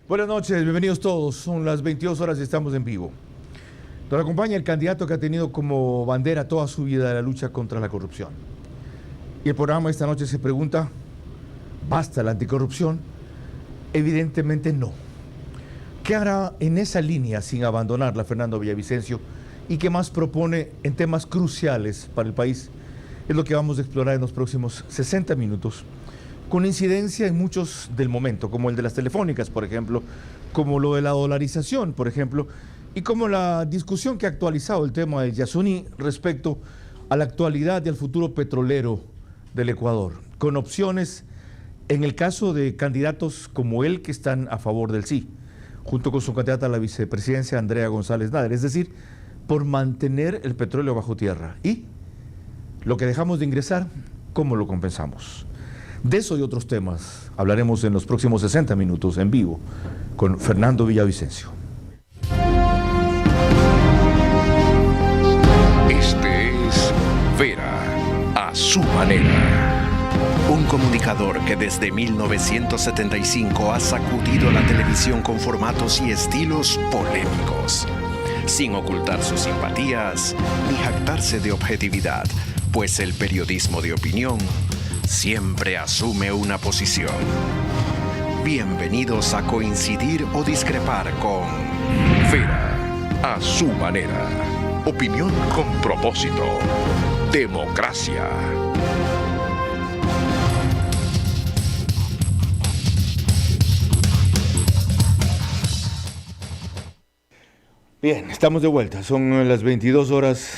Buenas noches, bienvenidos todos. Son las 22 horas y estamos en vivo. Nos acompaña el candidato que ha tenido como bandera toda su vida la lucha contra la corrupción. Y el programa esta noche se pregunta, ¿basta la anticorrupción? Evidentemente no. ¿Qué hará en esa línea sin abandonarla Fernando Villavicencio? ¿Y qué más propone en temas cruciales para el país? Es lo que vamos a explorar en los próximos 60 minutos. Con incidencia en muchos del momento, como el de las telefónicas, por ejemplo, como lo de la dolarización, por ejemplo, y como la discusión que ha actualizado el tema del Yasuní respecto a la actualidad y al futuro petrolero del Ecuador, con opciones en el caso de candidatos como él que están a favor del sí, junto con su candidata a la vicepresidencia, Andrea González Nader, es decir, por mantener el petróleo bajo tierra. Y lo que dejamos de ingresar, ¿cómo lo compensamos? De eso y otros temas hablaremos en los próximos 60 minutos en vivo con Fernando Villavicencio. Este es Vera a su manera. Un comunicador que desde 1975 ha sacudido la televisión con formatos y estilos polémicos, sin ocultar sus simpatías ni jactarse de objetividad, pues el periodismo de opinión siempre asume una posición. Bienvenidos a coincidir o discrepar con Vera a su manera. Opinión con propósito. Democracia. Bien, estamos de vuelta. Son las 22 horas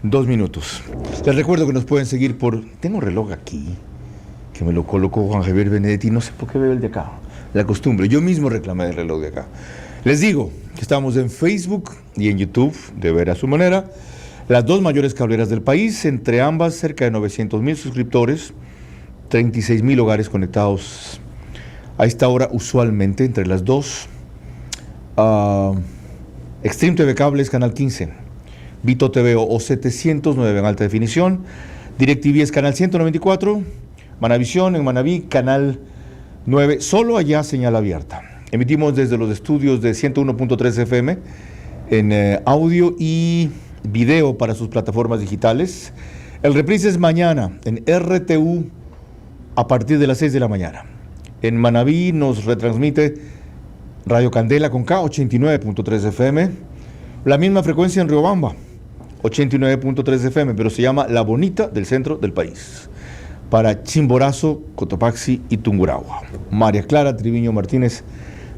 2 minutos. Les recuerdo que nos pueden seguir por... Tengo un reloj aquí, que me lo colocó Juan Javier Benedetti, no sé por qué veo el de acá. La costumbre, yo mismo reclamé el reloj de acá. Les digo que estamos en Facebook y en YouTube, de Ver a su manera, las dos mayores cableras del país, entre ambas cerca de 900,000 suscriptores, 36,000 hogares conectados a esta hora usualmente entre las dos. Extreme TV Cables, Canal 15. Vito TV o 709 en alta definición, DirecTV es canal 194, Manavisión en Manaví, canal 9, solo allá señal abierta. Emitimos desde los estudios de 101.3 FM en audio y video para sus plataformas digitales. El reprise es mañana en RTU a partir de las 6 de la mañana. En Manaví nos retransmite Radio Candela con K, 89.3 FM, la misma frecuencia en Riobamba, 89.3 FM, pero se llama La Bonita del centro del país, para Chimborazo, Cotopaxi y Tungurahua. María Clara Triviño Martínez,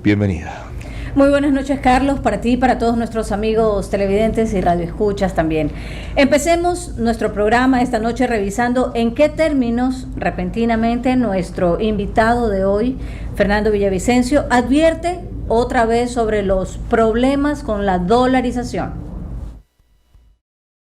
bienvenida. Muy buenas noches, Carlos, para ti y para todos nuestros amigos televidentes y radioescuchas también. Empecemos nuestro programa esta noche revisando en qué términos repentinamente nuestro invitado de hoy, Fernando Villavicencio, advierte otra vez sobre los problemas con la dolarización.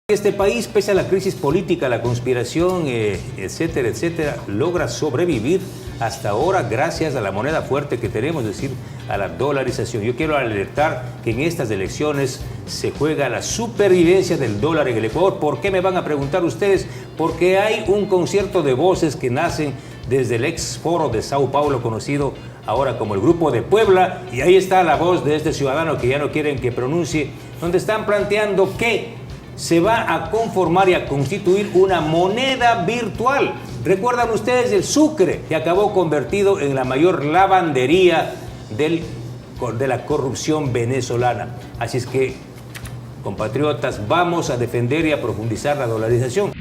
Este país, pese a la crisis política, la conspiración, etcétera, etcétera, logra sobrevivir hasta ahora gracias a la moneda fuerte que tenemos, es decir, a la dolarización. Yo quiero alertar que en estas elecciones se juega la supervivencia del dólar en el Ecuador. ¿Por qué me van a preguntar ustedes? Porque hay un concierto de voces que nacen desde el ex foro de Sao Paulo, conocido ahora como el Grupo de Puebla, y ahí está la voz de este ciudadano que ya no quieren que pronuncie, donde están planteando que se va a conformar y a constituir una moneda virtual. ¿Recuerdan ustedes el Sucre, que acabó convertido en la mayor lavandería de la corrupción venezolana? Así es que, compatriotas, vamos a defender y a profundizar la dolarización.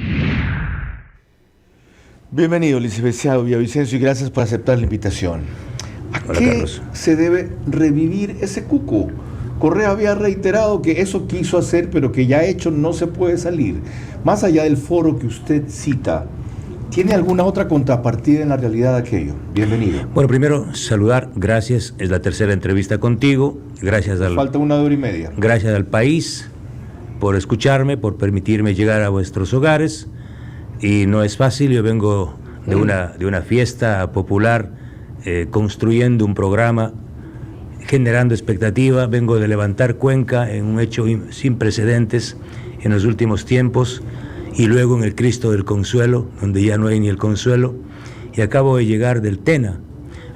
Bienvenido, licenciado Villavicencio, y gracias por aceptar la invitación. ¿A qué se debe revivir ese cuco? Correa había reiterado que eso quiso hacer, pero que ya hecho no se puede salir. Más allá del foro que usted cita, ¿tiene alguna otra contrapartida en la realidad de aquello? Bienvenido. Bueno, primero saludar, gracias, es la tercera entrevista contigo, gracias Falta 1 hora y media. Gracias al país por escucharme, por permitirme llegar a vuestros hogares, y no es fácil, yo vengo de una fiesta popular, construyendo un programa, generando expectativa, vengo de levantar Cuenca en un hecho sin precedentes en los últimos tiempos, y luego en el Cristo del Consuelo, donde ya no hay ni el consuelo, y acabo de llegar del Tena,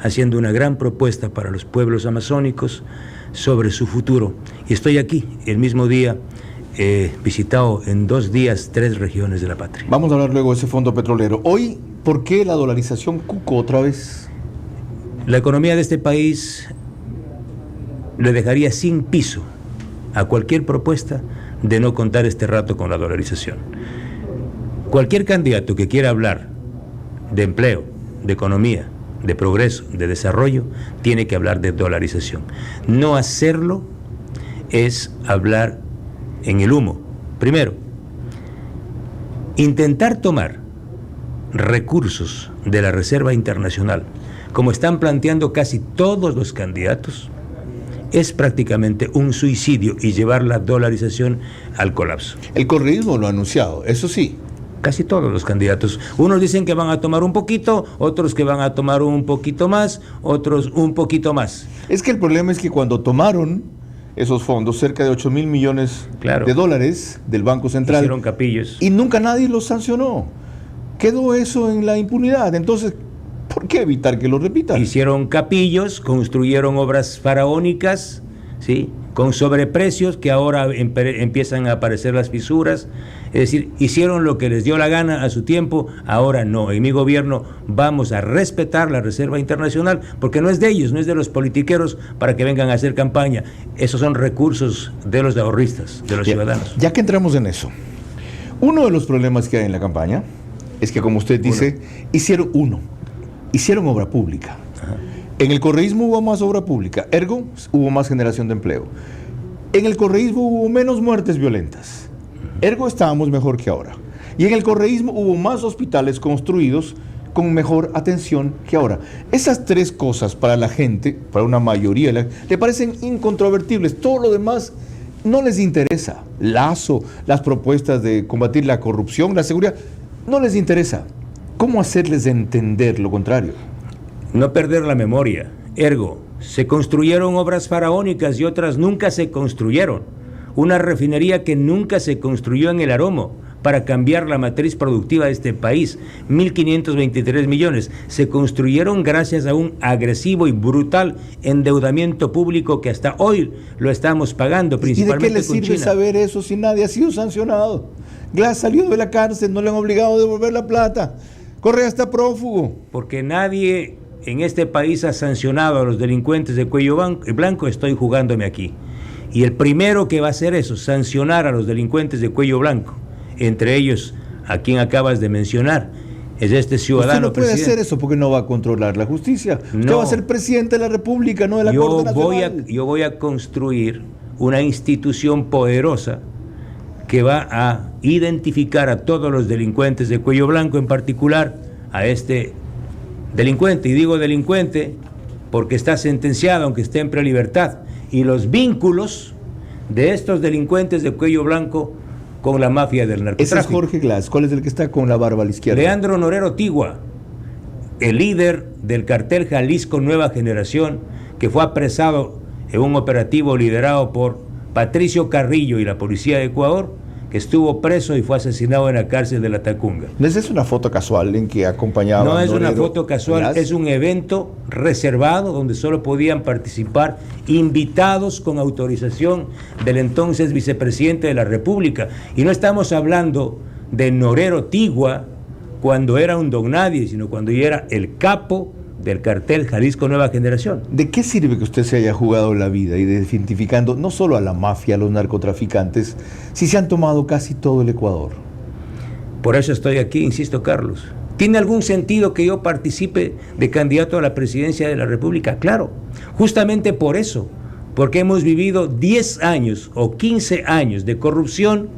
haciendo una gran propuesta para los pueblos amazónicos sobre su futuro. Y estoy aquí, el mismo día, visitado en 2 días 3 regiones de la patria. Vamos a hablar luego de ese fondo petrolero. Hoy, ¿por qué la dolarización cuco otra vez? La economía de este país le dejaría sin piso a cualquier propuesta de no contar este rato con la dolarización. Cualquier candidato que quiera hablar de empleo, de economía, de progreso, de desarrollo, tiene que hablar de dolarización. No hacerlo es hablar en el humo. Primero, intentar tomar recursos de la Reserva Internacional, como están planteando casi todos los candidatos, es prácticamente un suicidio y llevar la dolarización al colapso. El correísmo lo ha anunciado, eso sí. Casi todos los candidatos. Unos dicen que van a tomar un poquito, otros que van a tomar un poquito más, otros un poquito más. Es que el problema es que cuando tomaron esos fondos, cerca de 8.000 millones de dólares del Banco Central, hicieron capillos. Y nunca nadie los sancionó. Quedó eso en la impunidad. Entonces, ¿por qué evitar que lo repitan? Hicieron capillos, construyeron obras faraónicas, ¿sí?, con sobreprecios que ahora empiezan a aparecer las fisuras. Es decir, hicieron lo que les dio la gana a su tiempo, ahora no. En mi gobierno vamos a respetar la Reserva Internacional, porque no es de ellos, no es de los politiqueros para que vengan a hacer campaña. Esos son recursos de los ahorristas, de los ciudadanos. Ya que entramos en eso, uno de los problemas que hay en la campaña es que, como usted dice, hicieron obra pública. Ajá. En el correísmo hubo más obra pública, ergo hubo más generación de empleo. En el correísmo hubo menos muertes violentas, ergo estábamos mejor que ahora. Y en el correísmo hubo más hospitales construidos con mejor atención que ahora. Esas 3 cosas para la gente, para una mayoría, le parecen incontrovertibles. Todo lo demás no les interesa. Lazo, las propuestas de combatir la corrupción, la seguridad, no les interesa. ¿Cómo hacerles entender lo contrario? No perder la memoria. Ergo, se construyeron obras faraónicas y otras nunca se construyeron. Una refinería que nunca se construyó en el Aromo para cambiar la matriz productiva de este país. 1.523 millones. Se construyeron gracias a un agresivo y brutal endeudamiento público que hasta hoy lo estamos pagando, principalmente. ¿Y de qué le sirve saber eso si nadie ha sido sancionado? Glass salió de la cárcel, no le han obligado a devolver la plata. Correa está prófugo. Porque nadie en este país ha sancionado a los delincuentes de cuello blanco, estoy jugándome aquí. Y el primero que va a hacer eso, sancionar a los delincuentes de cuello blanco, entre ellos a quien acabas de mencionar, es este ciudadano. Usted no puede hacer eso porque no va a controlar la justicia. Usted va a ser presidente de la República, no de la Corte Nacional. Yo voy a construir una institución poderosa que va a identificar a todos los delincuentes de cuello blanco, en particular a este delincuente. Y digo delincuente porque está sentenciado, aunque esté en prelibertad. Y los vínculos de estos delincuentes de cuello blanco con la mafia del narcotráfico. Ese es Jorge Glass. ¿Cuál es el que está con la barba a la izquierda? Leandro Norero Tigua, el líder del cartel Jalisco Nueva Generación, que fue apresado en un operativo liderado por Patricio Carrillo y la policía de Ecuador, que estuvo preso y fue asesinado en la cárcel de la Tacunga. ¿No es una foto casual en que acompañaba? No es una foto casual, es un evento reservado donde solo podían participar invitados con autorización del entonces vicepresidente de la República. Y no estamos hablando de Norero Tigua cuando era un don nadie, sino cuando ya era el capo del cartel Jalisco Nueva Generación. ¿De qué sirve que usted se haya jugado la vida identificando no solo a la mafia, a los narcotraficantes, si se han tomado casi todo el Ecuador? Por eso estoy aquí, insisto, Carlos. ¿Tiene algún sentido que yo participe de candidato a la presidencia de la República? Claro, justamente por eso, porque hemos vivido 10 años o 15 años de corrupción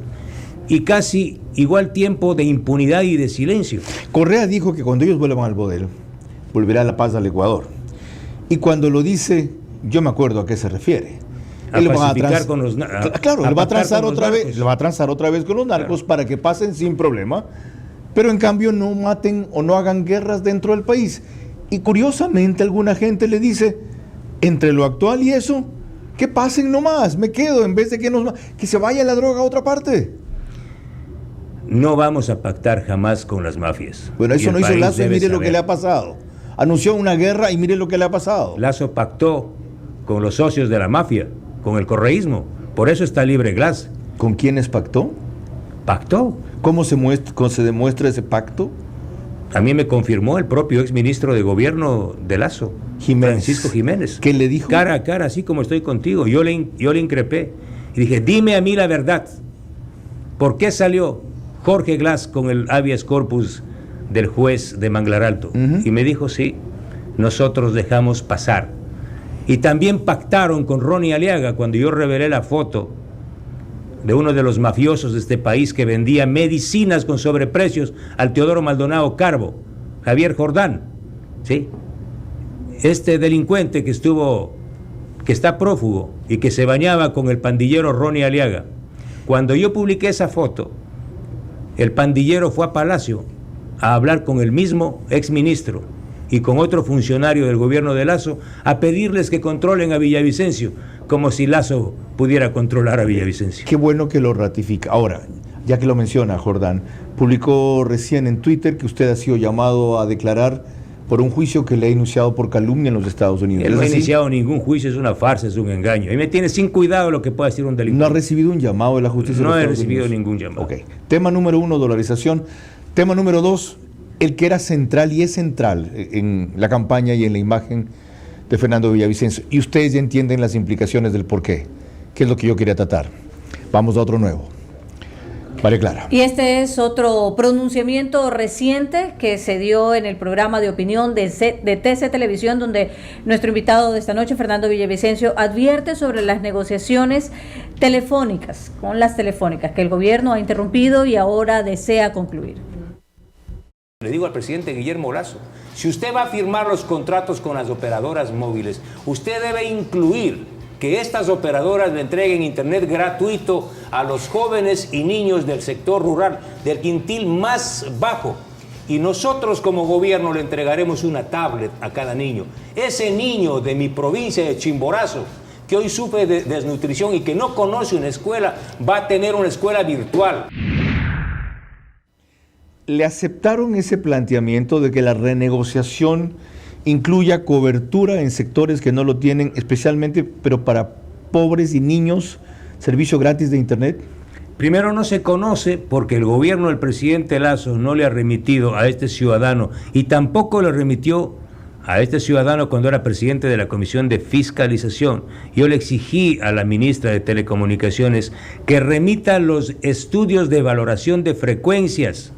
y casi igual tiempo de impunidad y de silencio. Correa dijo que cuando ellos vuelvan al poder, volverá la paz al Ecuador. Y cuando lo dice, yo me acuerdo a qué se refiere. Él va a con los claro, él va a transar otra vez, va a transar otra vez con los narcos, claro, para que pasen sin problema, pero en cambio no maten o no hagan guerras dentro del país. Y curiosamente alguna gente le dice, entre lo actual y eso, que pasen nomás, me quedo, en vez de que se vaya la droga a otra parte. No vamos a pactar jamás con las mafias. Bueno, eso no hizo Lazo y mire lo que le ha pasado. anunció una guerra y mire lo que le ha pasado. Lasso pactó con los socios de la mafia, con el correísmo. Por eso está libre Glass. ¿Con quiénes pactó? Pactó. ¿Cómo se demuestra ese pacto? A mí me confirmó el propio exministro de gobierno de Lasso, Francisco Jiménez. ¿Qué le dijo? Cara a cara, así como estoy contigo. Yo le increpé y dije, dime a mí la verdad. ¿Por qué salió Jorge Glass con el habeas corpus del juez de Manglar Alto? Y me dijo, sí, nosotros dejamos pasar. Y también pactaron con Ronnie Aliaga cuando yo revelé la foto de uno de los mafiosos de este país que vendía medicinas con sobreprecios al Teodoro Maldonado Carbo, Javier Jordán, ¿sí? Este delincuente que está prófugo y que se bañaba con el pandillero Ronnie Aliaga. Cuando yo publiqué esa foto, el pandillero fue a Palacio a hablar con el mismo exministro y con otro funcionario del gobierno de Lasso a pedirles que controlen a Villavicencio, como si Lasso pudiera controlar a Villavicencio. Qué bueno que lo ratifica. Ahora, ya que lo menciona Jordán, publicó recién en Twitter que usted ha sido llamado a declarar por un juicio que le ha iniciado por calumnia en los Estados Unidos. Él no ha iniciado ningún juicio, es una farsa, es un engaño. Y me tiene sin cuidado lo que pueda decir un delincuente. ¿No ha recibido un llamado de la justicia? No he recibido ningún llamado. Ok. Tema número 1, dolarización. Tema número 2, el que era central y es central en la campaña y en la imagen de Fernando Villavicencio. Y ustedes ya entienden las implicaciones del por qué, que es lo que yo quería tratar. Vamos a otro nuevo. María Clara. Y este es otro pronunciamiento reciente que se dio en el programa de opinión de TC Televisión, donde nuestro invitado de esta noche, Fernando Villavicencio, advierte sobre las negociaciones telefónicas, que el gobierno ha interrumpido y ahora desea concluir. Le digo al presidente Guillermo Lasso, si usted va a firmar los contratos con las operadoras móviles, usted debe incluir que estas operadoras le entreguen internet gratuito a los jóvenes y niños del sector rural, del quintil más bajo. Y nosotros como gobierno le entregaremos una tablet a cada niño. Ese niño de mi provincia de Chimborazo, que hoy sufre de desnutrición y que no conoce una escuela, va a tener una escuela virtual. ¿Le aceptaron ese planteamiento de que la renegociación incluya cobertura en sectores que no lo tienen, especialmente, pero para pobres y niños, servicio gratis de internet? Primero, no se conoce porque el gobierno del presidente Lasso no le ha remitido a este ciudadano y tampoco le remitió a este ciudadano cuando era presidente de la Comisión de Fiscalización. Yo le exigí a la ministra de Telecomunicaciones que remita los estudios de valoración de frecuencias,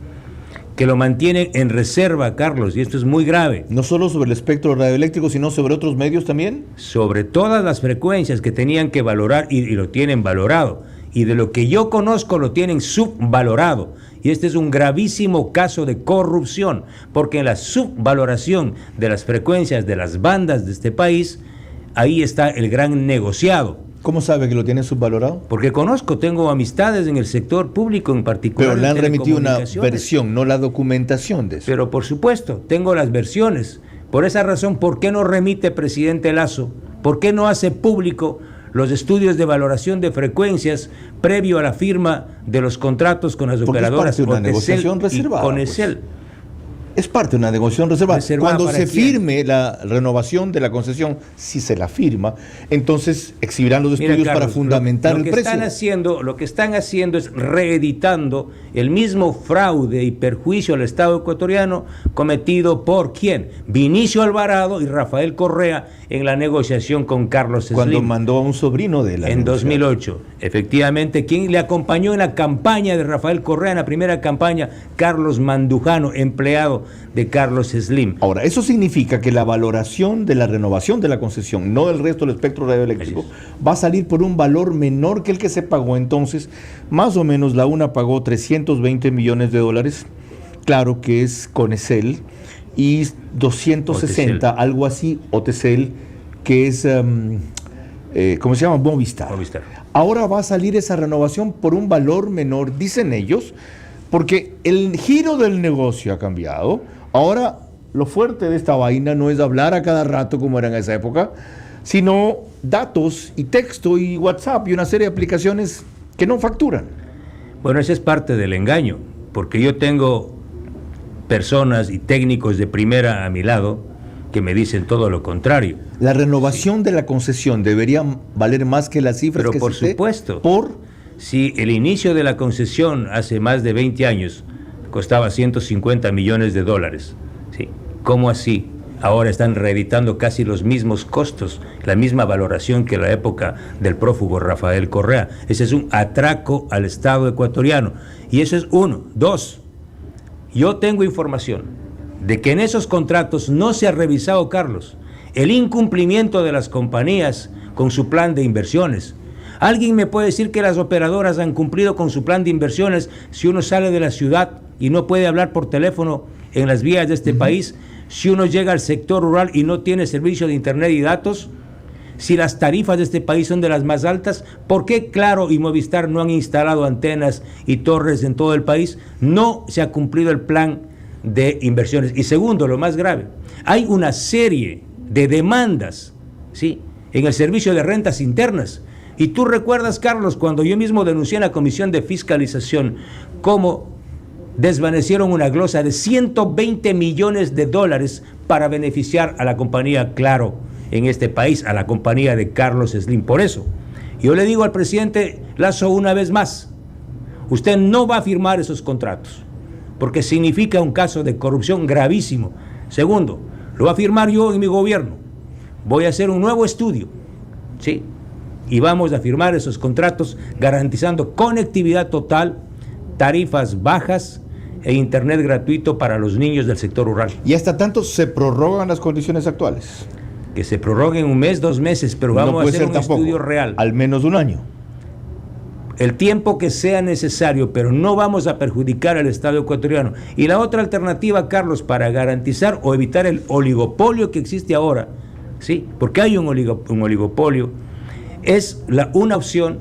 que lo mantienen en reserva, Carlos, y esto es muy grave. No solo sobre el espectro radioeléctrico, sino sobre otros medios también. Sobre todas las frecuencias que tenían que valorar y lo tienen valorado. Y de lo que yo conozco lo tienen subvalorado. Y este es un gravísimo caso de corrupción, porque en la subvaloración de las frecuencias de las bandas de este país, ahí está el gran negociado. ¿Cómo sabe que lo tiene subvalorado? Porque tengo amistades en el sector público en particular. Pero le han remitido una versión, no la documentación de eso. Pero por supuesto, tengo las versiones. Por esa razón, ¿por qué no remite, presidente Lasso? ¿Por qué no hace público los estudios de valoración de frecuencias previo a la firma de los contratos con las operadoras es parte de una negociación reservada, con Excel? Es parte de una negociación reservada. Cuando se firme la renovación de la concesión, si se la firma, entonces exhibirán los estudios, Carlos, para fundamentar el precio. Lo que están haciendo es reeditando el mismo fraude y perjuicio al Estado ecuatoriano cometido por ¿quién? Vinicio Alvarado y Rafael Correa en la negociación con Carlos Slim. Cuando mandó a un sobrino de la en 2008. Efectivamente, ¿quién le acompañó en la campaña de Rafael Correa, en la primera campaña? Carlos Mandujano, empleado de Carlos Slim. Ahora, eso significa que la valoración de la renovación de la concesión, no del resto del espectro radioeléctrico, va a salir por un valor menor que el que se pagó. Entonces, más o menos la UNA pagó $320 millones. Claro que es Conecel, y 260, Otecel, algo así, Otecel, que es, ¿cómo se llama? Movistar. Ahora va a salir esa renovación por un valor menor, dicen ellos, porque el giro del negocio ha cambiado. Ahora, lo fuerte de esta vaina no es hablar a cada rato como era en esa época, sino datos y texto y WhatsApp y una serie de aplicaciones que no facturan. Bueno, ese es parte del engaño, porque yo tengo personas y técnicos de primera a mi lado que me dicen todo lo contrario. La renovación de la concesión debería valer más que las cifras Pero que por cité. supuesto. Por Si el inicio de la concesión hace más de 20 años costaba 150 millones de dólares, ¿sí? ¿Cómo así? Ahora están reeditando casi los mismos costos, la misma valoración que en la época del prófugo Rafael Correa. Ese es un atraco al Estado ecuatoriano. Y eso es uno. Dos, yo tengo información de que en esos contratos no se ha revisado, Carlos, el incumplimiento de las compañías con su plan de inversiones. ¿Alguien me puede decir que las operadoras han cumplido con su plan de inversiones si uno sale de la ciudad y no puede hablar por teléfono en las vías de este país? Si uno llega al sector rural y no tiene servicio de internet y datos, si las tarifas de este país son de las más altas, ¿por qué Claro y Movistar no han instalado antenas y torres en todo el país? No se ha cumplido el plan de inversiones. Y segundo, lo más grave, hay una serie de demandas, ¿sí?, en el servicio de rentas internas. Y tú recuerdas, Carlos, cuando yo mismo denuncié en la Comisión de Fiscalización cómo desvanecieron una glosa de 120 millones de dólares para beneficiar a la compañía Claro en este país, a la compañía de Carlos Slim. Por eso, yo le digo al presidente Lasso una vez más, usted no va a firmar esos contratos, porque significa un caso de corrupción gravísimo. Segundo, lo voy a firmar yo en mi gobierno. Voy a hacer un nuevo estudio, ¿sí?, y vamos a firmar esos contratos garantizando conectividad total, tarifas bajas e internet gratuito para los niños del sector rural. y hasta tanto se prorrogan las condiciones actuales. Que se prorroguen un mes, 2 meses, pero No vamos a puede hacer ser un tampoco, estudio real. al menos un año. El tiempo que sea necesario, pero no vamos a perjudicar al Estado ecuatoriano. Y la otra alternativa, Carlos, para garantizar o evitar el oligopolio que existe ahora, ¿sí?, porque hay un oligopolio, es una opción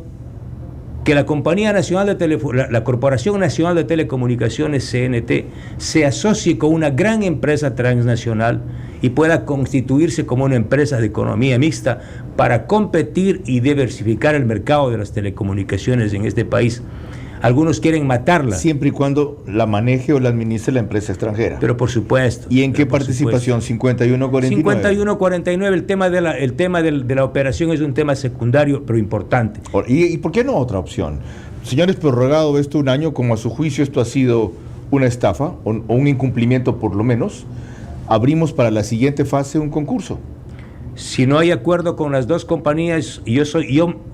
que la Compañía Nacional de la Corporación Nacional de Telecomunicaciones, CNT, se asocie con una gran empresa transnacional y pueda constituirse como una empresa de economía mixta para competir y diversificar el mercado de las telecomunicaciones en este país. Algunos quieren matarla. Siempre y cuando la maneje o la administre la empresa extranjera. Pero por supuesto. ¿Y en qué participación? 51-49. 51-49, el tema de la operación es un tema secundario, pero importante. ¿Y por qué no otra opción? Señores, prorrogado esto un año, como a su juicio esto ha sido una estafa, o un incumplimiento por lo menos, abrimos para la siguiente fase un concurso. Si no hay acuerdo con las dos compañías, yo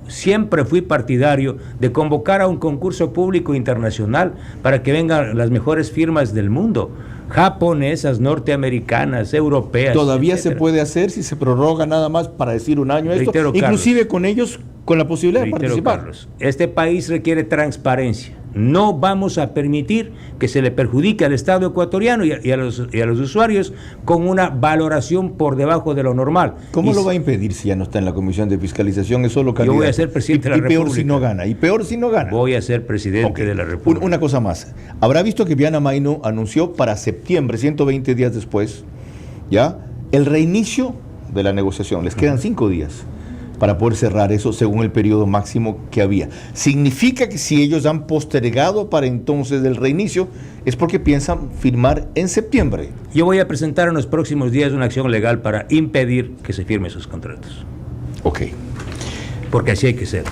siempre fui partidario de convocar a un concurso público internacional para que vengan las mejores firmas del mundo, japonesas, norteamericanas, europeas. Todavía etcétera. se puede hacer si se prorroga nada más para decir un año esto, Reitero, inclusive Carlos, con ellos, con la posibilidad de participar. Carlos, este país requiere transparencia. No vamos a permitir que se le perjudique al Estado ecuatoriano y a los usuarios con una valoración por debajo de lo normal. ¿Cómo lo va a impedir si ya no está en la Comisión de Fiscalización? Es solo candidato. Yo voy a ser presidente de la República. Y peor si no gana. Y peor si no gana. Voy a ser presidente de la República. Una cosa más. Habrá visto que Viana Maino anunció para septiembre, 120 días después, ya, el reinicio de la negociación. Les quedan 5 días para poder cerrar eso según el periodo máximo que había. Significa que si ellos han postergado para entonces el reinicio, es porque piensan firmar en septiembre. Yo voy a presentar en los próximos días una acción legal para impedir que se firmen esos contratos. Ok. Porque así hay que ser.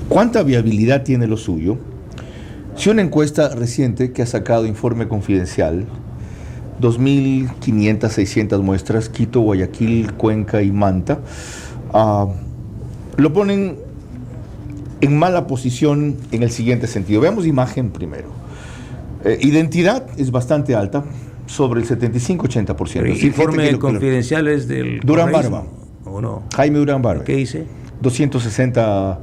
¿Cuánta viabilidad tiene lo suyo? Si una encuesta reciente que ha sacado Informe Confidencial, 2.500, 600 muestras, Quito, Guayaquil, Cuenca y Manta, lo ponen en mala posición en el siguiente sentido. Veamos imagen primero. Identidad es bastante alta, sobre el 75-80%. El informe confidencial es del Durán Barba. ¿O no? Jaime Durán Barba. ¿Qué dice? 260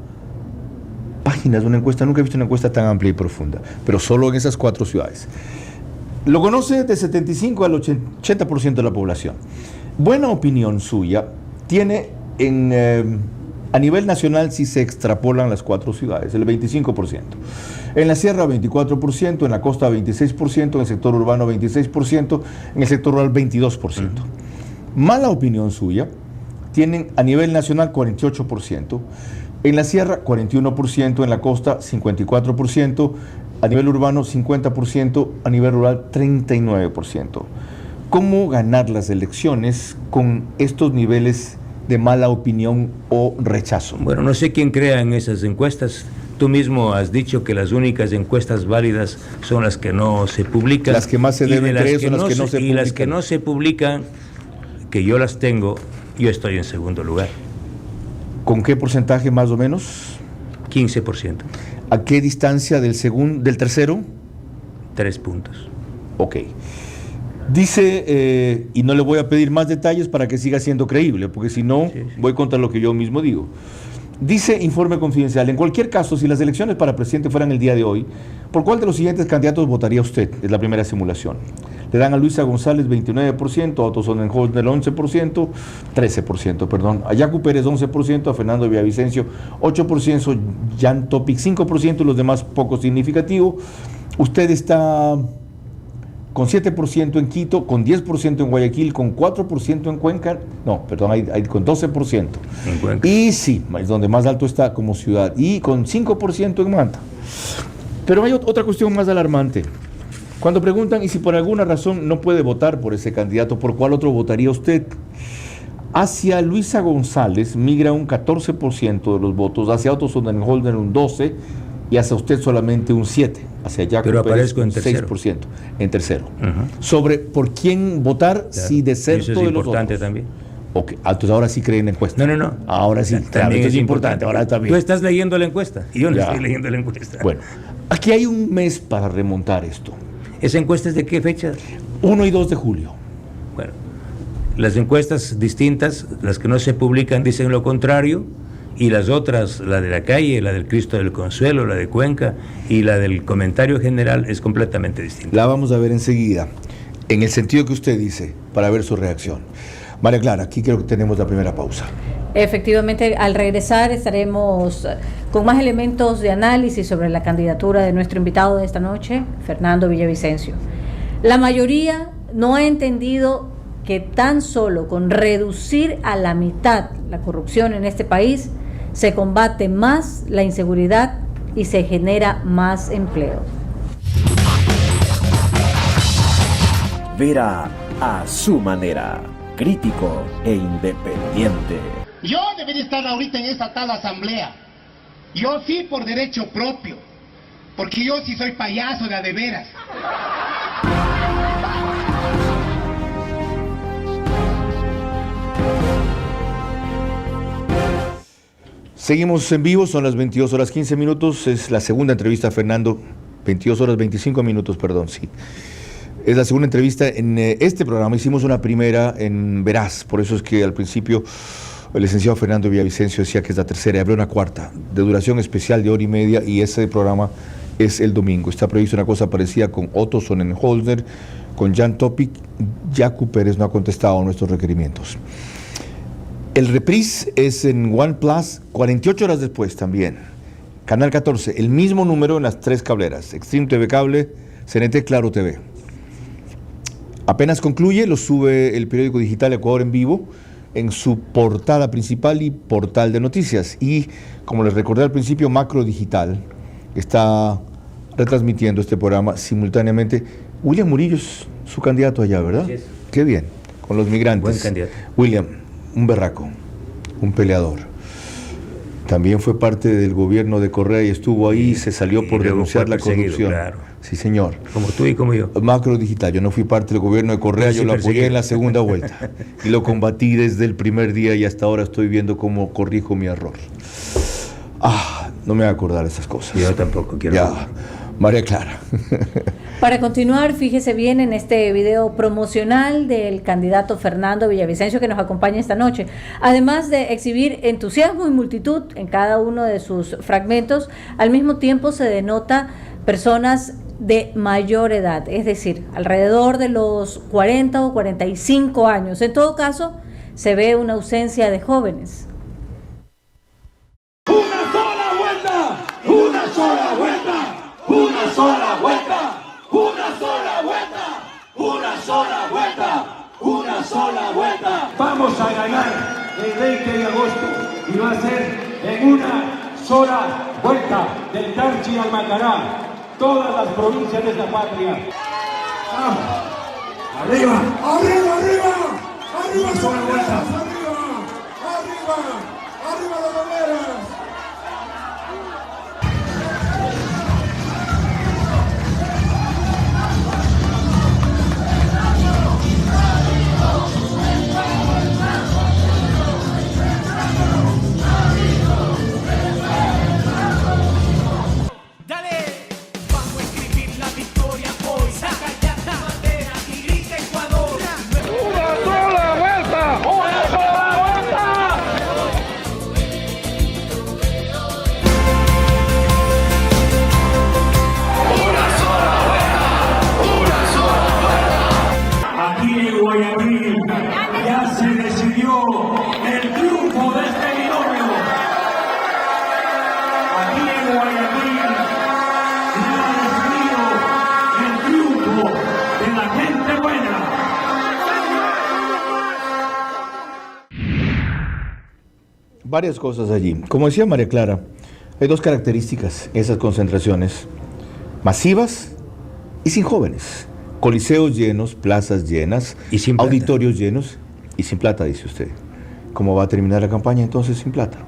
páginas, una encuesta. Nunca he visto una encuesta tan amplia y profunda, pero solo en esas 4 ciudades. Lo conoce de 75 al 80% de la población. Buena opinión suya tiene a nivel nacional, si se extrapolan las 4 ciudades, el 25%. En la sierra 24%, en la costa 26%, en el sector urbano 26%, en el sector rural 22%. Mala opinión suya tienen a nivel nacional 48%, en la sierra 41%, en la costa 54%, a nivel urbano 50%, a nivel rural 39%. ¿Cómo ganar las elecciones con estos niveles de mala opinión o rechazo? Bueno, no sé quién crea en esas encuestas. Tú mismo has dicho que las únicas encuestas válidas son las que no se publican. Las que más se deben creer son las que no se publican. Y las que no se publican, que yo las tengo, yo estoy en segundo lugar. ¿Con qué porcentaje más o menos? 15%. ¿A qué distancia del tercero? 3 puntos. Ok. Dice, y no le voy a pedir más detalles para que siga siendo creíble, porque si no, voy contra lo que yo mismo digo. Dice informe confidencial, en cualquier caso, si las elecciones para presidente fueran el día de hoy, ¿por cuál de los siguientes candidatos votaría usted? Es la primera simulación. Le dan a Luisa González 29%, a Otto Sonnenholzner 11%, 13%, perdón, a Yacu Pérez 11%, a Fernando Villavicencio 8%, Jan Topic 5% y los demás poco significativo. Usted está con 7% en Quito, con 10% en Guayaquil, con 4% en Cuenca, no, perdón, hay con 12%. En Cuenca. Y sí, es donde más alto está como ciudad, y con 5% en Manta. Pero hay otra cuestión más alarmante. Cuando preguntan, y si por alguna razón no puede votar por ese candidato, ¿por cuál otro votaría usted? Hacia Luisa González migra un 14% de los votos, hacia Otto Sonnenholzner un 12%, y hacia usted solamente un 7%, hacia Jacob Pero Pérez aparezco en tercero. 6%, en tercero. Sobre por quién votar, Claro. si de ser Eso es de los importante otros. también. Ok, entonces ahora sí creen en encuesta. No. Ahora sí, claro, También esto es importante, ahora también. Tú estás leyendo la encuesta y yo no Ya. estoy leyendo la encuesta. Bueno, aquí hay un mes para remontar esto. ¿Esa encuesta es de qué fecha? 1 y 2 de julio. Bueno, las encuestas distintas, las que no se publican, dicen lo contrario, y las otras, la de la calle, la del Cristo del Consuelo, la de Cuenca y la del comentario general, es completamente distinta. La vamos a ver enseguida, en el sentido que usted dice, para ver su reacción. María Clara, aquí creo que tenemos la primera pausa. Efectivamente, al regresar estaremos con más elementos de análisis sobre la candidatura de nuestro invitado de esta noche, Fernando Villavicencio. La mayoría no ha entendido que tan solo con reducir a la mitad la corrupción en este país se combate más la inseguridad y se genera más empleo. Vera a su manera, crítico e independiente. Yo debería estar ahorita en esa tal asamblea. Yo sí por derecho propio. Porque yo sí soy payaso de a de veras. Seguimos en vivo, son las 22 horas 15 minutos, es la segunda entrevista a Fernando, 22 horas 25 minutos, perdón, sí. Es la segunda entrevista en este programa, hicimos una primera en Veraz, por eso es que al principio el licenciado Fernando Villavicencio decía que es la tercera, y habrá una cuarta, de duración especial de 1:30, y ese programa es el domingo. Está previsto una cosa parecida con Otto Sonnenholzner, con Jan Topic. Yacu Pérez no ha contestado a nuestros requerimientos. El reprise es en OnePlus 48 horas después también. Canal 14, el mismo número en las 3 cableras, Extreme TV Cable, CNT, Claro TV. Apenas concluye, lo sube el periódico digital Ecuador en Vivo en su portada principal y portal de noticias. Y como les recordé al principio, Macro Digital está retransmitiendo este programa simultáneamente. William Murillo es su candidato allá, ¿verdad? Sí. Qué bien, con los migrantes. Buen candidato. William, un berraco, un peleador. También fue parte del gobierno de Correa y estuvo ahí y se salió por luego denunciar fue la perseguido, corrupción. claro. Sí, señor. Como tú y como yo. Macro Digital, yo no fui parte del gobierno de Correa, yo Sí, lo apoyé perseguido. en la segunda vuelta y lo combatí desde el primer día y hasta ahora estoy viendo cómo corrijo mi error. No me voy a acordar de esas cosas. Yo tampoco quiero. Ya, María Clara. Para continuar, fíjese bien en este video promocional del candidato Fernando Villavicencio que nos acompaña esta noche. Además de exhibir entusiasmo y multitud en cada uno de sus fragmentos, al mismo tiempo se denota personas de mayor edad, es decir, alrededor de los 40 o 45 años. En todo caso, se ve una ausencia de jóvenes. Una sola vuelta, una sola vuelta, una sola vuelta, una sola vuelta, una sola vuelta, una sola vuelta. Vamos a ganar el 20 de agosto y va a ser en una sola vuelta del Tarchi al Macará, todas las provincias de esta patria. Arriba, arriba, arriba, arriba, Una sola vuelta. arriba las banderas. Aquí en Guayaquil ya se decidió el triunfo de este binomio. Aquí en Guayaquil se ha decidido el triunfo de la gente buena. Varias cosas allí. Como decía María Clara, hay dos características en esas concentraciones: masivas y sin jóvenes. Coliseos llenos, plazas llenas, Y sin plata. auditorios llenos y sin plata, dice usted. ¿Cómo va a terminar la campaña entonces sin plata?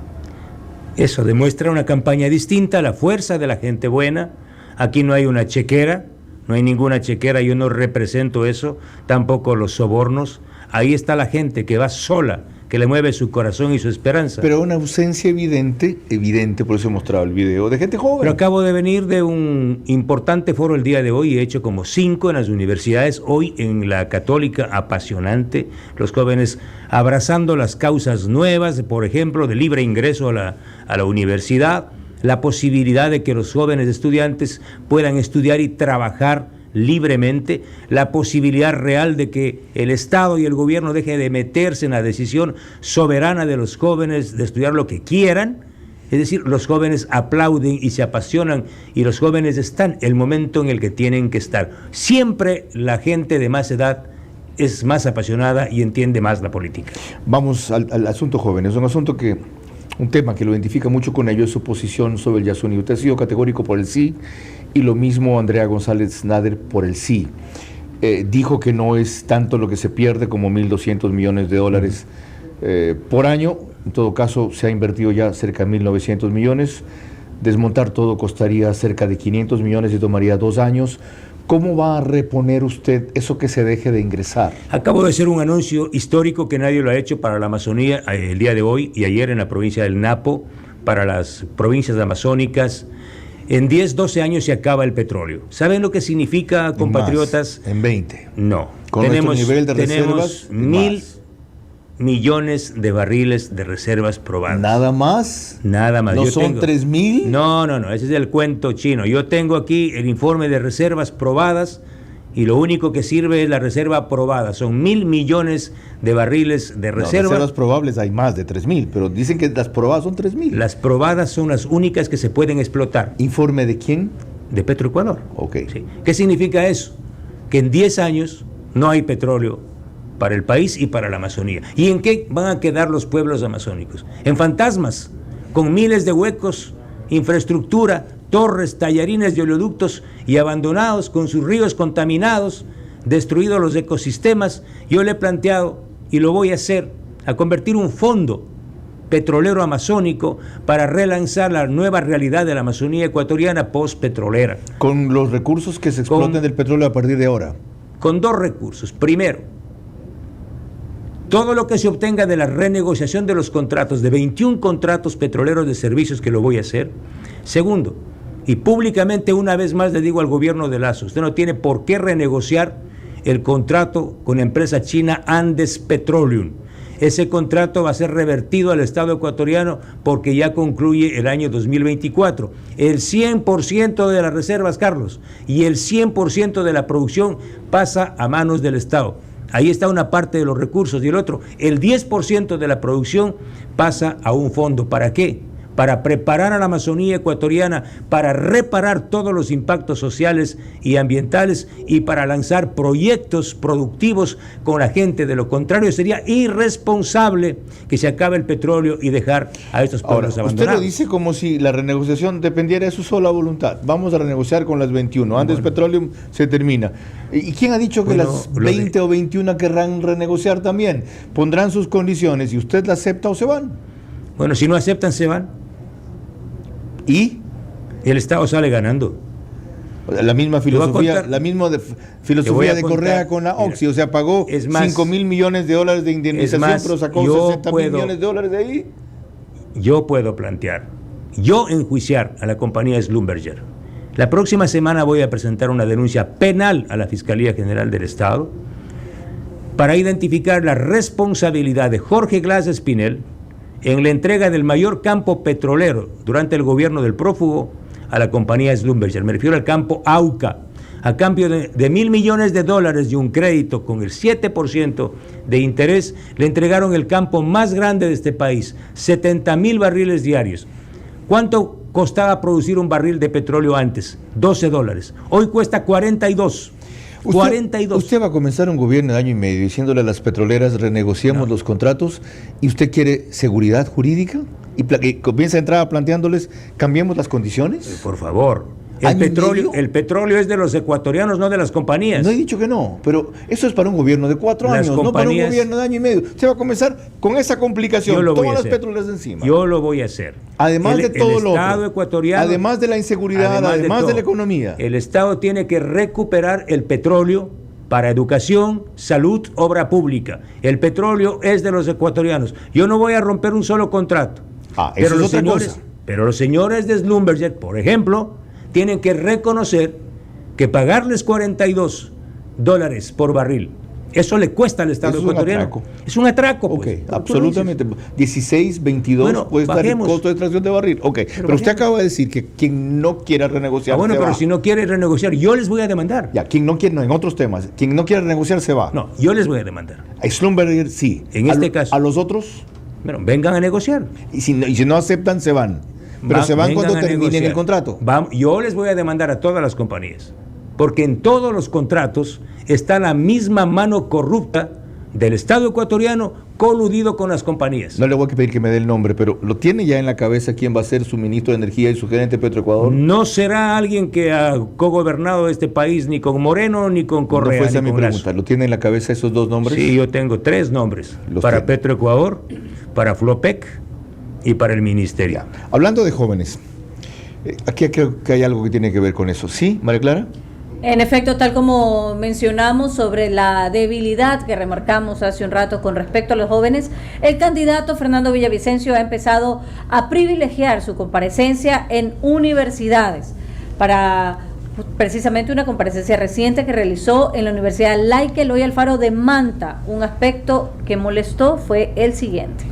Eso demuestra una campaña distinta, la fuerza de la gente buena. Aquí no hay una chequera, no hay ninguna chequera, yo no represento eso, tampoco los sobornos. Ahí está la gente que va sola, que le mueve su corazón y su esperanza. Pero una ausencia evidente, por eso he mostrado el video, de gente joven. Pero acabo de venir de un importante foro el día de hoy, he hecho como 5 en las universidades, hoy en la Católica, apasionante, los jóvenes abrazando las causas nuevas, por ejemplo, de libre ingreso a la universidad, la posibilidad de que los jóvenes estudiantes puedan estudiar y trabajar libremente, la posibilidad real de que el Estado y el gobierno dejen de meterse en la decisión soberana de los jóvenes de estudiar lo que quieran. Es decir, los jóvenes aplauden y se apasionan y los jóvenes están el momento en el que tienen que estar. Siempre la gente de más edad es más apasionada y entiende más la política. Vamos al asunto jóvenes, un tema que lo identifica mucho con ello es su posición sobre el Yasuní. Usted ha sido categórico por el sí y lo mismo Andrea González Nader por el sí. Dijo que no es tanto lo que se pierde como 1.200 millones de dólares por año. En todo caso, se ha invertido ya cerca de 1.900 millones. Desmontar todo costaría cerca de 500 millones y tomaría 2 años. ¿Cómo va a reponer usted eso que se deje de ingresar? Acabo de hacer un anuncio histórico que nadie lo ha hecho para la Amazonía el día de hoy y ayer en la provincia del Napo, para las provincias amazónicas. En 10, 12 años se acaba el petróleo. ¿Saben lo que significa, compatriotas? En 20. No. Con nuestro nivel de reservas, tenemos 1.000 millones de barriles de reservas probadas. ¿Nada más? Nada más. ¿No Yo son tengo- 3.000? No, ese es el cuento chino. Yo tengo aquí el informe de reservas probadas y lo único que sirve es la reserva probada. Son 1.000 millones de barriles de No, reserva. reservas probables hay más de 3.000, pero dicen que las probadas son 3.000. Las probadas son las únicas que se pueden explotar. ¿Informe de quién? De Petroecuador. Ok. Sí. ¿Qué significa eso? Que en 10 años no hay petróleo para el país y para la Amazonía. ¿Y en qué van a quedar los pueblos amazónicos? En fantasmas, con miles de huecos, infraestructura, torres, tallarines de oleoductos y abandonados, con sus ríos contaminados, destruidos los ecosistemas. Yo le he planteado, y lo voy a hacer, a convertir un fondo petrolero amazónico para relanzar la nueva realidad de la Amazonía ecuatoriana post-petrolera. Con los recursos que se exploten Con- del petróleo a partir de ahora. Con 2 recursos. Primero, todo lo que se obtenga de la renegociación de los contratos, de 21 contratos petroleros de servicios, que lo voy a hacer. Segundo, y públicamente una vez más le digo al gobierno de Lazo, usted no tiene por qué renegociar el contrato con la empresa china Andes Petroleum. Ese contrato va a ser revertido al Estado ecuatoriano porque ya concluye el año 2024. El 100% de las reservas, Carlos, y el 100% de la producción pasa a manos del Estado. Ahí está una parte de los recursos y el otro, el 10% de la producción pasa a un fondo. ¿Para qué? para preparar a la Amazonía ecuatoriana, para reparar todos los impactos sociales y ambientales y para lanzar proyectos productivos con la gente. De lo contrario, sería irresponsable que se acabe el petróleo y dejar a estos pueblos abandonados. Usted lo dice como si la renegociación dependiera de su sola voluntad. Vamos a renegociar con las 21. Antes Petroleum se termina. ¿Y quién ha dicho que las 20 o 21 querrán renegociar también? Pondrán sus condiciones y usted la acepta o se van. Bueno, si no aceptan, se van. ¿Y? El Estado sale ganando. La misma filosofía, filosofía de Correa con la Oxy, o sea, pagó 5.000 millones de dólares de indemnización, pero sacó 60.000 millones de dólares de ahí. Yo puedo plantear, yo enjuiciar a la compañía Schlumberger. La próxima semana voy a presentar una denuncia penal a la Fiscalía General del Estado para identificar la responsabilidad de Jorge Glass Espinel en la entrega del mayor campo petrolero durante el gobierno del prófugo a la compañía Schlumberger. Me refiero al campo Auca, a cambio de $1.000 millones y un crédito con el 7% de interés. Le entregaron el campo más grande de este país, 70.000 barriles diarios. ¿Cuánto costaba producir un barril de petróleo antes? $12. Hoy cuesta 42. Usted va a comenzar un gobierno de año y medio diciéndole a las petroleras renegociemos los contratos y usted quiere seguridad jurídica y comienza a entrar planteándoles cambiemos las condiciones. Por favor. El petróleo es de los ecuatorianos, no de las compañías. No he dicho que no, pero eso es para un gobierno de 4 años, no para un gobierno de año y medio. Usted va a comenzar con esa complicación, todas las petroleras encima. Yo lo voy a hacer. Además de todo lo otro, ecuatoriano, además de la inseguridad, además de la economía. El Estado tiene que recuperar el petróleo para educación, salud, obra pública. El petróleo es de los ecuatorianos. Yo no voy a romper un solo contrato. Eso es otra cosa. Pero los señores de Schlumberger, por ejemplo, tienen que reconocer que pagarles $42 por barril, eso le cuesta al Estado ecuatoriano. Es un atraco. Pues. Absolutamente. 16, 22 puede estar el costo de extracción de barril. Pero usted acaba de decir que quien no quiera renegociar se pero va. Si no quiere renegociar, yo les voy a demandar. Ya, quien no quiere, en otros temas, quien no quiere renegociar se va. No, yo les voy a demandar. A Schlumberger sí. En este caso. ¿A los otros? Bueno, vengan a negociar. Y si no aceptan, se van. Pero se van cuando terminen el contrato. Yo les voy a demandar a todas las compañías, porque en todos los contratos está la misma mano corrupta del Estado ecuatoriano coludido con las compañías. No le voy a pedir que me dé el nombre, pero ¿lo tiene ya en la cabeza quién va a ser su ministro de Energía y su gerente de Petroecuador? No será alguien que ha cogobernado este país ni con Moreno ni con Correa. No fue esa mi pregunta. ¿Lo tiene en la cabeza esos 2 nombres? Sí, yo tengo 3 nombres. Para Petroecuador, para Flopec y para el ministerio. Ya. Hablando de jóvenes, aquí creo que hay algo que tiene que ver con eso. ¿Sí, María Clara? En efecto, tal como mencionamos sobre la debilidad que remarcamos hace un rato con respecto a los jóvenes, el candidato Fernando Villavicencio ha empezado a privilegiar su comparecencia en universidades para precisamente una comparecencia reciente que realizó en la Universidad Laica Eloy Alfaro de Manta. Un aspecto que molestó fue el siguiente.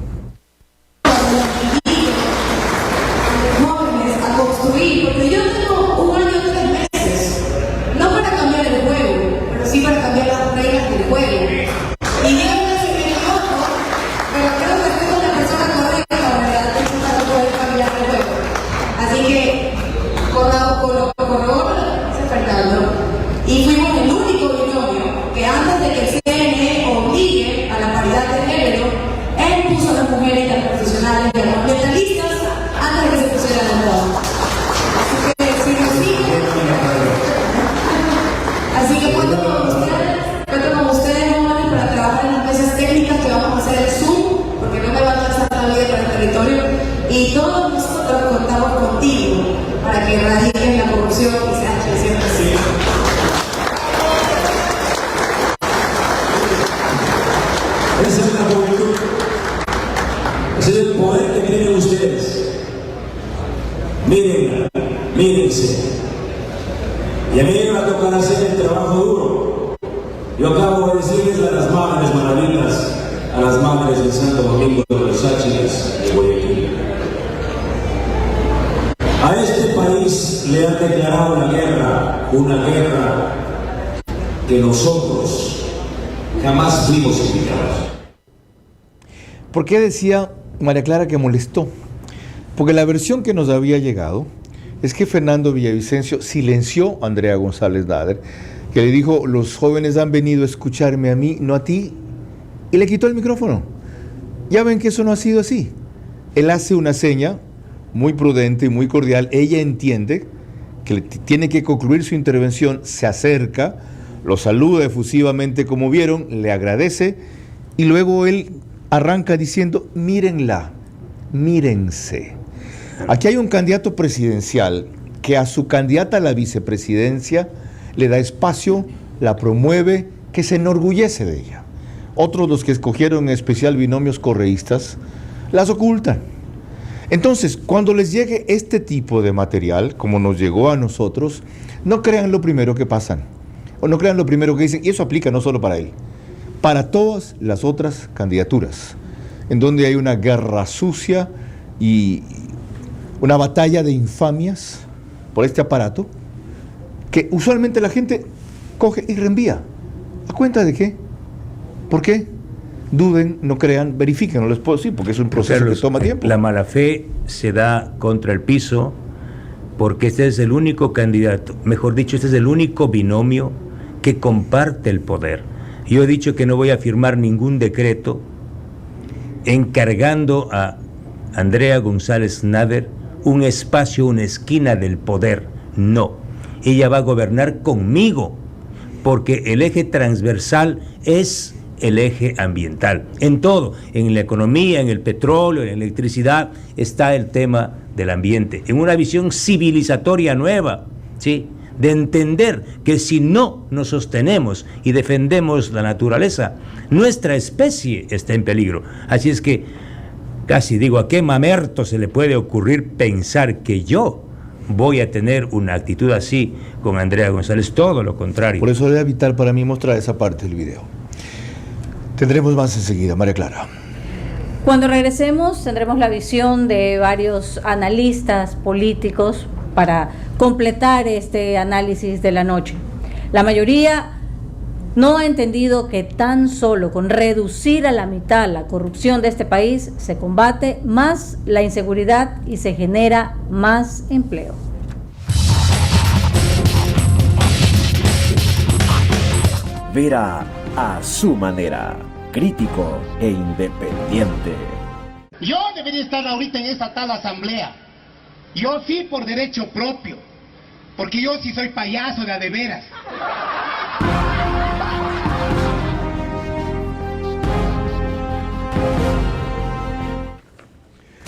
Jóvenes a construir, porque yo tengo 1 año y 3 meses, no para cambiar el juego, pero sí para cambiar las reglas del juego. Y yo no sé bien otro, pero creo que estoy con la persona correcta para poder cambiar el juego. Así que corroboró Fernando y fuimos el único binomio que antes de que el CNE obligue a la paridad de género, él puso a las mujeres y a las profesionales y a los ambientalistas antes de que se pusieran de moda. Así que cuento con ustedes jóvenes para trabajar en las mesas técnicas que vamos a hacer el Zoom, porque no me va a alcanzar la vida para el territorio, y todos nosotros contamos contigo para que erradiquen la corrupción y sean crecientes así. Esa es la juventud. Ese es el poder que tienen ustedes. Mírenla, mírense. Y a mí me va a tocar hacer el trabajo duro. Yo acabo de decirles a las madres maravillas, a las madres de Santo Domingo de los Sáchilas de Guayaquil. A este país le han declarado la guerra, una guerra que nosotros jamás fuimos invitados. ¿Por qué decía María Clara que molestó? Porque la versión que nos había llegado es que Fernando Villavicencio silenció a Andrea González Nader, que le dijo: los jóvenes han venido a escucharme a mí, no a ti, y le quitó el micrófono. Ya ven que eso no ha sido así. Él hace una seña muy prudente y muy cordial. Ella entiende que tiene que concluir su intervención, se acerca, lo saluda efusivamente como vieron, le agradece, y luego él arranca diciendo: mírenla, mírense. Aquí hay un candidato presidencial que a su candidata a la vicepresidencia le da espacio, la promueve, que se enorgullece de ella. Otros, los que escogieron en especial binomios correístas, las ocultan. Entonces, cuando les llegue este tipo de material, como nos llegó a nosotros, no crean lo primero que pasan, o no crean lo primero que dicen, y eso aplica no solo para él, para todas las otras candidaturas, en donde hay una guerra sucia y una batalla de infamias por este aparato, que usualmente la gente coge y reenvía. ¿A cuenta de qué? ¿Por qué? Duden, no crean, verifiquen, no les puedo decir, porque es un proceso que toma tiempo. La mala fe se da contra el piso porque este es el único candidato, mejor dicho, este es el único binomio que comparte el poder. Yo he dicho que no voy a firmar ningún decreto encargando a Andrea González Nader un espacio, una esquina del poder. No, ella va a gobernar conmigo, porque el eje transversal es el eje ambiental. En todo, en la economía, en el petróleo, en la electricidad, está el tema del ambiente, en una visión civilizatoria nueva, ¿sí?, de entender que si no nos sostenemos y defendemos la naturaleza, nuestra especie está en peligro. Así es que, casi digo, ¿a qué mamerto se le puede ocurrir pensar que yo voy a tener una actitud así con Andrea González? Todo lo contrario. Por eso era vital para mí mostrar esa parte del video. Tendremos más enseguida, María Clara. Cuando regresemos tendremos la visión de varios analistas políticos para completar este análisis de la noche. La mayoría no ha entendido que tan solo con reducir a la mitad la corrupción de este país se combate más la inseguridad y se genera más empleo. Vera a su manera, crítico e independiente. Yo debería estar ahorita en esta tal asamblea. Yo sí por derecho propio. Porque yo sí soy payaso de a de veras.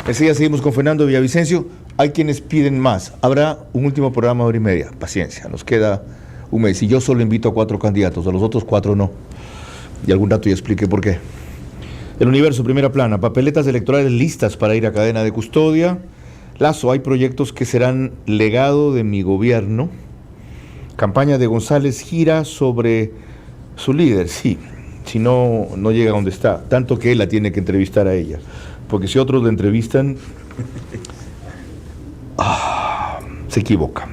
Enseguida seguimos con Fernando Villavicencio. Hay quienes piden más. Habrá un último programa de hora y media. Paciencia, nos queda un mes. Y yo solo invito a 4 candidatos, a los otros 4 no. Y algún dato ya explique por qué. El Universo, primera plana. Papeletas electorales listas para ir a cadena de custodia. Lazo, hay proyectos que serán legado de mi gobierno. Campaña de González gira sobre su líder. Sí, si no, no llega a donde está. Tanto que él la tiene que entrevistar a ella. Porque si otros la entrevistan, se equivoca.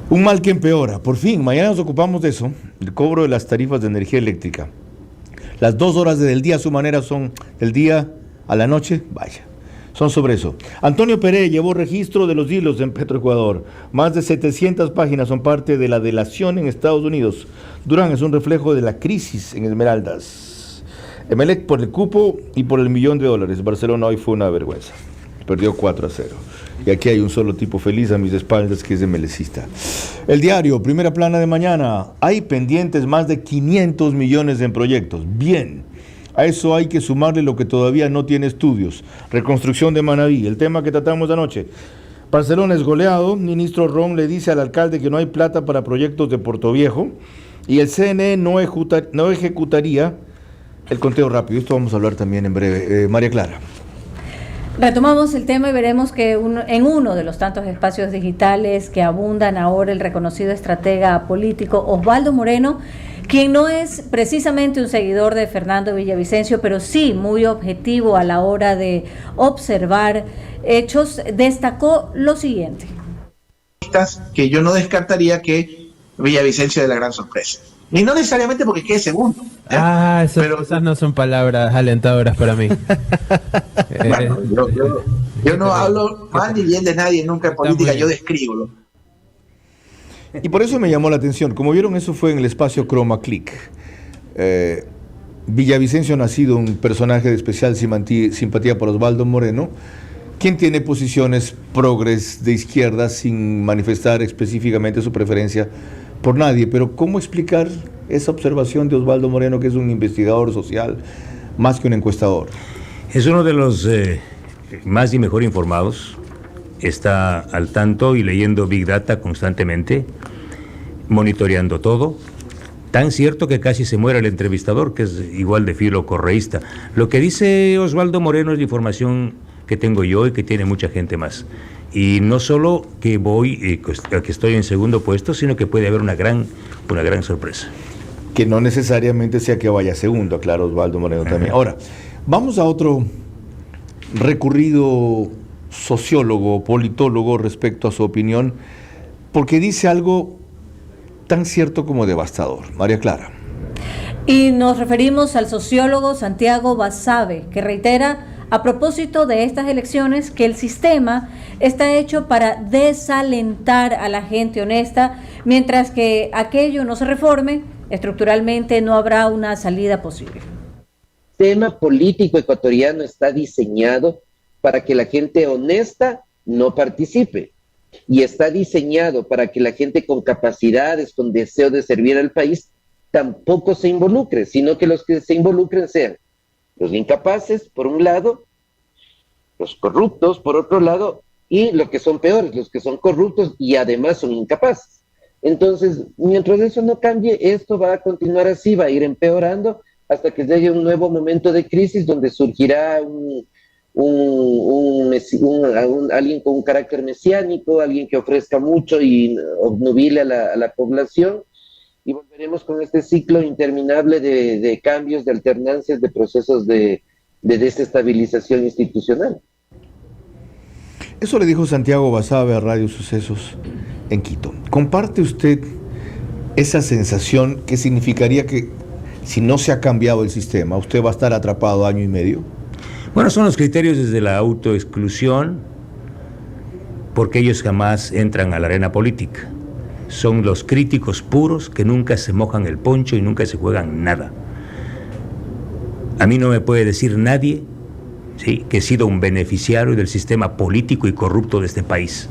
Un mal que empeora. Por fin, mañana nos ocupamos de eso. El cobro de las tarifas de energía eléctrica. Las 2 horas del día a su manera son del día a la noche. Vaya. Son sobre eso. Antonio Pérez llevó registro de los hilos en Petroecuador. Más de 700 páginas son parte de la delación en Estados Unidos. Durán es un reflejo de la crisis en Esmeraldas. Emelec por el cupo y por el $1.000.000. Barcelona hoy fue una vergüenza. Perdió 4-0. Y aquí hay un solo tipo feliz a mis espaldas, que es emelecista. El Diario, primera plana de mañana. Hay pendientes más de 500 millones en proyectos. Bien. A eso hay que sumarle lo que todavía no tiene estudios. Reconstrucción de Manabí, el tema que tratamos anoche. Barcelona es goleado. Ministro Ron le dice al alcalde que no hay plata para proyectos de Portoviejo. Y el CNE no ejecutaría el conteo rápido. Esto vamos a hablar también en breve. María Clara. Retomamos el tema y veremos que en uno de los tantos espacios digitales que abundan ahora el reconocido estratega político Osvaldo Moreno, quien no es precisamente un seguidor de Fernando Villavicencio, pero sí muy objetivo a la hora de observar hechos, destacó lo siguiente. Que yo no descartaría que Villavicencio de la gran sorpresa. Y no necesariamente porque quede segundo. Esas no son palabras alentadoras para mí. Bueno, yo no hablo mal ni bien de nadie nunca en política, yo describo. Y por eso me llamó la atención. Como vieron, eso fue en el espacio Chroma Click. Villavicencio ha sido un personaje de especial simpatía por Osvaldo Moreno, quien tiene posiciones progres de izquierda sin manifestar específicamente su preferencia por nadie. Pero ¿cómo explicar esa observación de Osvaldo Moreno, que es un investigador social más que un encuestador? Es uno de los más y mejor informados, está al tanto y leyendo Big Data constantemente, monitoreando todo. Tan cierto que casi se muere el entrevistador, que es igual de filo correísta. Lo que dice Osvaldo Moreno es la información que tengo yo y que tiene mucha gente más. Y no solo que que estoy en segundo puesto, sino que puede haber una gran sorpresa. Que no necesariamente sea que vaya segundo, claro, Osvaldo Moreno también. Ahora, vamos a otro recurrido sociólogo, politólogo respecto a su opinión, porque dice algo tan cierto como devastador. María Clara. Y nos referimos al sociólogo Santiago Basabe, que reitera a propósito de estas elecciones que el sistema está hecho para desalentar a la gente honesta, mientras que aquello no se reforme, estructuralmente no habrá una salida posible. El sistema político ecuatoriano está diseñado para que la gente honesta no participe. Y está diseñado para que la gente con capacidades, con deseo de servir al país, tampoco se involucre, sino que los que se involucren sean los incapaces, por un lado, los corruptos, por otro lado, y lo que son peores, los que son corruptos y además son incapaces. Entonces, mientras eso no cambie, esto va a continuar así, va a ir empeorando hasta que llegue un nuevo momento de crisis donde surgirá alguien con un carácter mesiánico, alguien que ofrezca mucho y obnubile a la población, y volveremos con este ciclo interminable de cambios, de alternancias, de procesos de desestabilización institucional. Eso le dijo Santiago Basabe a Radio Sucesos en Quito. ¿Comparte usted esa sensación que significaría que si no se ha cambiado el sistema, usted va a estar atrapado año y medio? Bueno, son los criterios desde la autoexclusión, porque ellos jamás entran a la arena política. Son los críticos puros que nunca se mojan el poncho y nunca se juegan nada. A mí no me puede decir nadie, ¿sí?, que he sido un beneficiario del sistema político y corrupto de este país.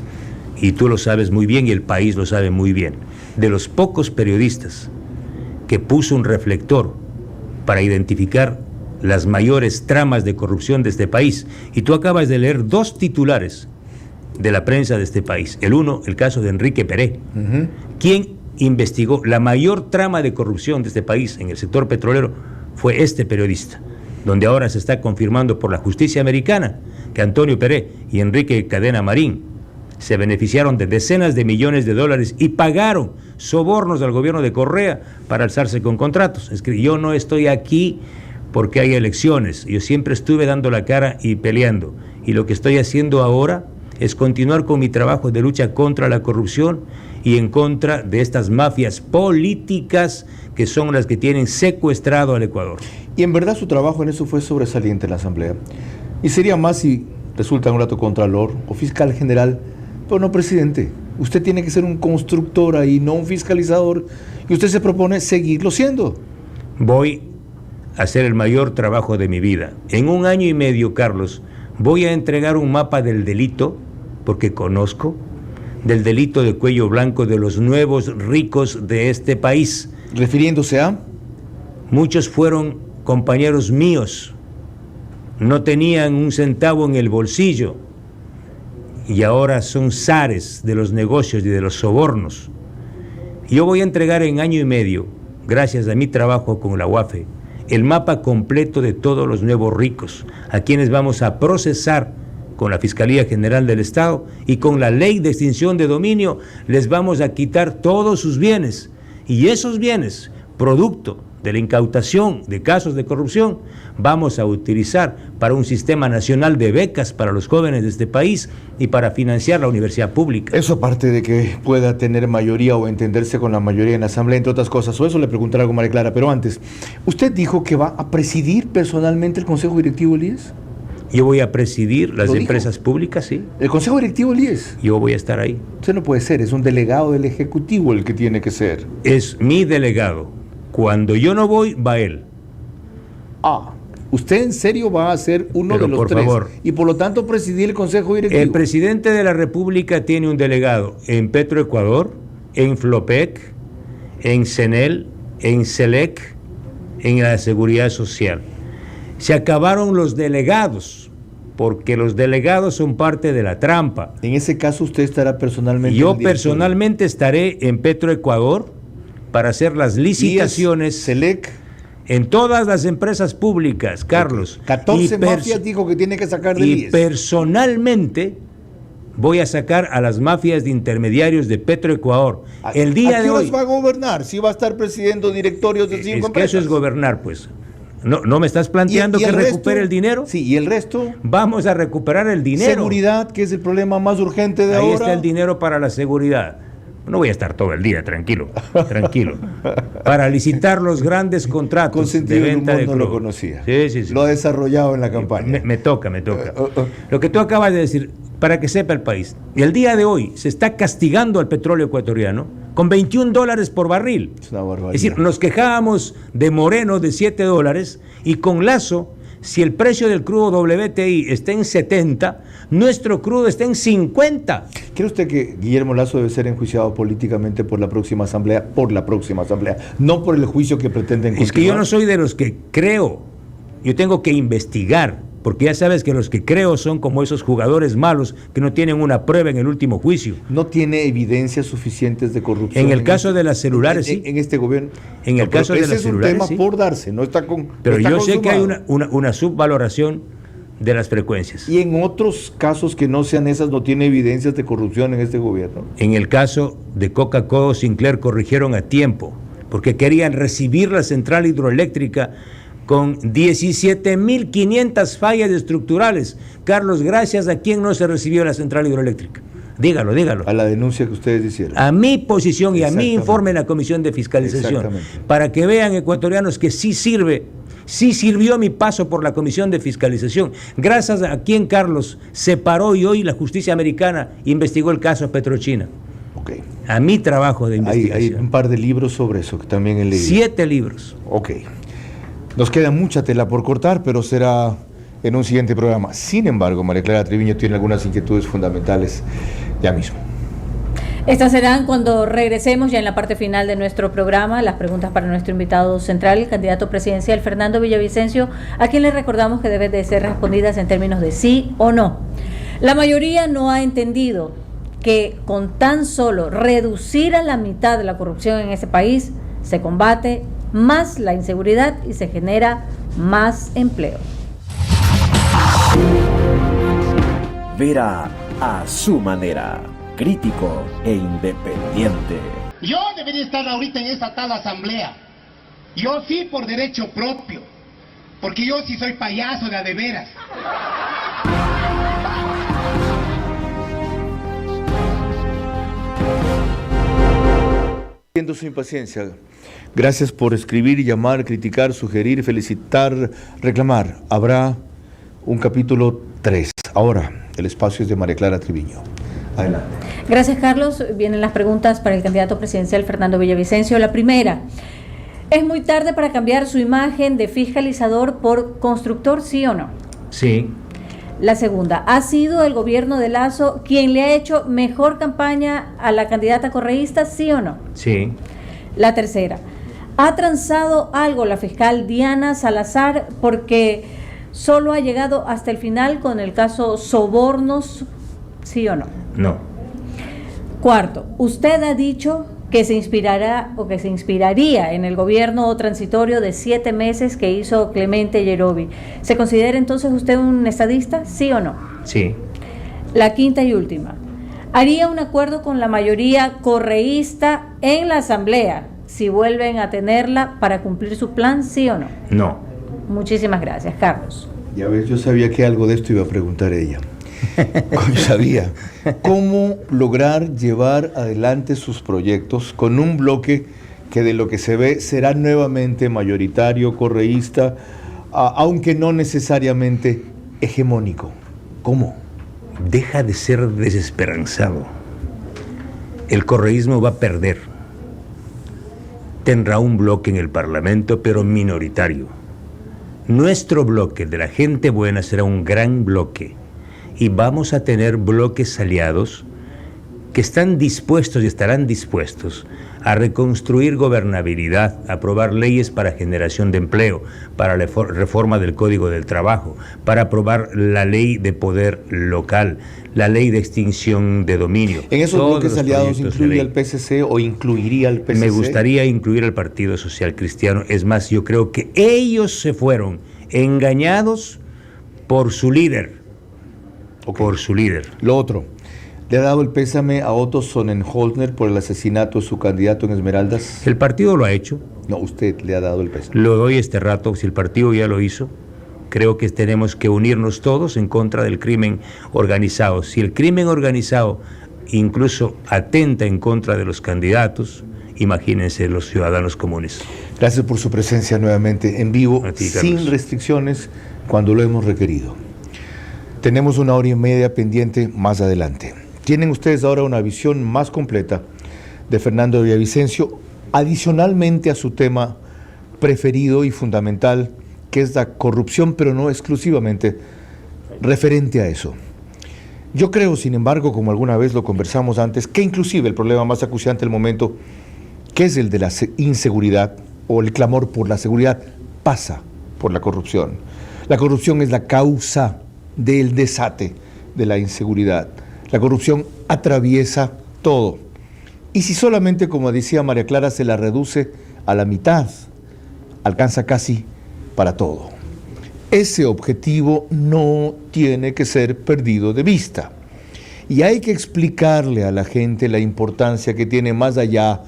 Y tú lo sabes muy bien y el país lo sabe muy bien. De los pocos periodistas que puso un reflector para identificar las mayores tramas de corrupción de este país, y tú acabas de leer dos titulares de la prensa de este país. El uno, el caso de Enrique Peré, quien investigó la mayor trama de corrupción de este país en el sector petrolero, fue este periodista, donde ahora se está confirmando por la justicia americana que Antonio Peré y Enrique Cadena Marín se beneficiaron de decenas de millones de dólares y pagaron sobornos al gobierno de Correa para alzarse con contratos. Es que yo no estoy aquí porque hay elecciones, yo siempre estuve dando la cara y peleando, y lo que estoy haciendo ahora es continuar con mi trabajo de lucha contra la corrupción y en contra de estas mafias políticas que son las que tienen secuestrado al Ecuador. Y en verdad su trabajo en eso fue sobresaliente en la Asamblea. Y sería más si resulta un rato contralor o fiscal general, pero no presidente. Usted tiene que ser un constructor ahí, no un fiscalizador, y usted se propone seguirlo siendo. Voy a hacer el mayor trabajo de mi vida. En un año y medio, Carlos, voy a entregar un mapa del delito, porque conozco, del delito de cuello blanco de los nuevos ricos de este país. ¿Refiriéndose a? Muchos fueron compañeros míos, no tenían un centavo en el bolsillo y ahora son zares de los negocios y de los sobornos. Yo voy a entregar en año y medio, gracias a mi trabajo con la UAFE, el mapa completo de todos los nuevos ricos, a quienes vamos a procesar con la Fiscalía General del Estado, y con la ley de extinción de dominio les vamos a quitar todos sus bienes, y esos bienes, producto de la incautación de casos de corrupción vamos a utilizar para un sistema nacional de becas para los jóvenes de este país y para financiar la universidad pública. Eso aparte de que pueda tener mayoría o entenderse con la mayoría en la Asamblea, entre otras cosas, o eso le preguntaré algo, María Clara, pero antes, ¿usted dijo que va a presidir personalmente el Consejo Directivo del IES? Yo voy a presidir las empresas públicas, sí. ¿El Consejo Directivo del IES? Yo voy a estar ahí. Usted no puede ser, es un delegado del Ejecutivo el que tiene que ser. Es mi delegado. Cuando yo no voy, va él. ¿Usted en serio va a ser uno de los por tres? Favor. Y por lo tanto presidir el Consejo Directivo. El presidente de la República tiene un delegado en Petroecuador, en Flopec, en CENEL, en SELEC, en la Seguridad Social. Se acabaron los delegados, porque los delegados son parte de la trampa. En ese caso usted estará personalmente. Yo personalmente estaré en Petroecuador para hacer las licitaciones. SELEC. En todas las empresas públicas, Carlos. 14 mafias dijo que tiene que sacar del IES. Y personalmente voy a sacar a las mafias de intermediarios de Petroecuador. El día de hoy. ¿A qué horas va a gobernar? Si va a estar presidiendo directorios de 5 empresas. Eso es gobernar, pues. ¿No me estás planteando que recupere el dinero? Sí, ¿y el resto? Vamos a recuperar el dinero. Seguridad, que es el problema más urgente de ahora. Ahí está el dinero para la seguridad. No voy a estar todo el día, tranquilo. Para licitar los grandes contratos con sentido de venta de no crudo. lo conocía. Sí. Lo ha desarrollado en la campaña. Me toca. Lo que tú acabas de decir, para que sepa el país, el día de hoy se está castigando al petróleo ecuatoriano con $21 por barril. Es una barbaridad. Es decir, nos quejábamos de Moreno de $7 y con Lazo, si el precio del crudo WTI está en 70, nuestro crudo está en 50. ¿Cree usted que Guillermo Lazo debe ser enjuiciado políticamente por la próxima asamblea? No por el juicio que pretenden continuar. Es que yo no soy de los que creo. Yo tengo que investigar. Porque ya sabes que los que creo son como esos jugadores malos que no tienen una prueba en el último juicio. ¿No tiene evidencias suficientes de corrupción? En el caso de las celulares, sí. En este gobierno. En el caso de las celulares, es un tema por darse, no está con. Pero no está yo sé que hay consumado. una subvaloración de las frecuencias. ¿Y en otros casos que no sean esas no tiene evidencias de corrupción en este gobierno? En el caso de Coca-Cola, Sinclair corrigieron a tiempo, porque querían recibir la central hidroeléctrica con 17.500 fallas estructurales. Carlos, gracias a quién no se recibió la central hidroeléctrica. Dígalo. A la denuncia que ustedes hicieron. A mi posición y a mi informe en la Comisión de Fiscalización. Para que vean, ecuatorianos, que sí sirvió mi paso por la Comisión de Fiscalización. Gracias a quien, Carlos, se paró y hoy la justicia americana investigó el caso Petrochina. Okay. A mi trabajo de investigación. Hay un par de libros sobre eso que también he leído. 7 libros. Ok. Nos queda mucha tela por cortar, pero será en un siguiente programa. Sin embargo, María Clara Treviño tiene algunas inquietudes fundamentales ya mismo. Estas serán cuando regresemos ya en la parte final de nuestro programa. Las preguntas para nuestro invitado central, el candidato presidencial Fernando Villavicencio, a quien le recordamos que deben de ser respondidas en términos de sí o no. La mayoría no ha entendido que con tan solo reducir a la mitad de la corrupción en este país se combate más la inseguridad y se genera más empleo. Vera a su manera, crítico e independiente. Yo debería estar ahorita en esta tal asamblea. Yo sí por derecho propio. Porque yo sí soy payaso de a de veras. Entiendo su impaciencia. Gracias por escribir, llamar, criticar, sugerir, felicitar, reclamar. Habrá un capítulo 3. Ahora, el espacio es de María Clara Treviño. Adelante. Gracias, Carlos. Vienen las preguntas para el candidato presidencial Fernando Villavicencio. La primera, ¿es muy tarde para cambiar su imagen de fiscalizador por constructor, sí o no? Sí. La segunda, ¿ha sido el gobierno de Lazo quien le ha hecho mejor campaña a la candidata correísta, sí o no? Sí. La tercera, ¿ha transado algo la fiscal Diana Salazar porque solo ha llegado hasta el final con el caso sobornos, sí o no? No. Cuarto, usted ha dicho que se inspirará o que se inspiraría en el gobierno transitorio de 7 meses que hizo Clemente Yerovi. ¿Se considera entonces usted un estadista, sí o no? Sí. La quinta y última, ¿haría un acuerdo con la mayoría correísta en la asamblea si vuelven a tenerla para cumplir su plan, ¿sí o no? No. Muchísimas gracias, Carlos. Ya ves, yo sabía que algo de esto iba a preguntar ella. Yo sabía. ¿Cómo lograr llevar adelante sus proyectos con un bloque que de lo que se ve será nuevamente mayoritario, correísta, aunque no necesariamente hegemónico? ¿Cómo? Deja de ser desesperanzado. El correísmo va a perder. Tendrá un bloque en el Parlamento, pero minoritario. Nuestro bloque, de la gente buena, será un gran bloque. Y vamos a tener bloques aliados que están dispuestos y estarán dispuestos a reconstruir gobernabilidad, a aprobar leyes para generación de empleo, para la reforma del Código del Trabajo, para aprobar la ley de poder local, la ley de extinción de dominio. ¿En esos bloques aliados incluye al PSC o incluiría al PSC? Me gustaría incluir al Partido Social Cristiano. Es más, yo creo que ellos se fueron engañados por su líder. Por su líder. Lo otro, ¿le ha dado el pésame a Otto Sonnenholzner por el asesinato de su candidato en Esmeraldas? El partido lo ha hecho. No, usted le ha dado el pésame. Lo doy este rato, si el partido ya lo hizo. Creo que tenemos que unirnos todos en contra del crimen organizado. Si el crimen organizado incluso atenta en contra de los candidatos, imagínense los ciudadanos comunes. Gracias por su presencia nuevamente en vivo, ti, sin restricciones, cuando lo hemos requerido. Tenemos 1h30 pendiente más adelante. Tienen ustedes ahora una visión más completa de Fernando Villavicencio, adicionalmente a su tema preferido y fundamental, que es la corrupción, pero no exclusivamente referente a eso. Yo creo, sin embargo, como alguna vez lo conversamos antes, que inclusive el problema más acuciante del momento, que es el de la inseguridad o el clamor por la seguridad, pasa por la corrupción. La corrupción es la causa del desate de la inseguridad. La corrupción atraviesa todo. Y si solamente, como decía María Clara, se la reduce a la mitad, alcanza casi para todo. Ese objetivo no tiene que ser perdido de vista. Y hay que explicarle a la gente la importancia que tiene más allá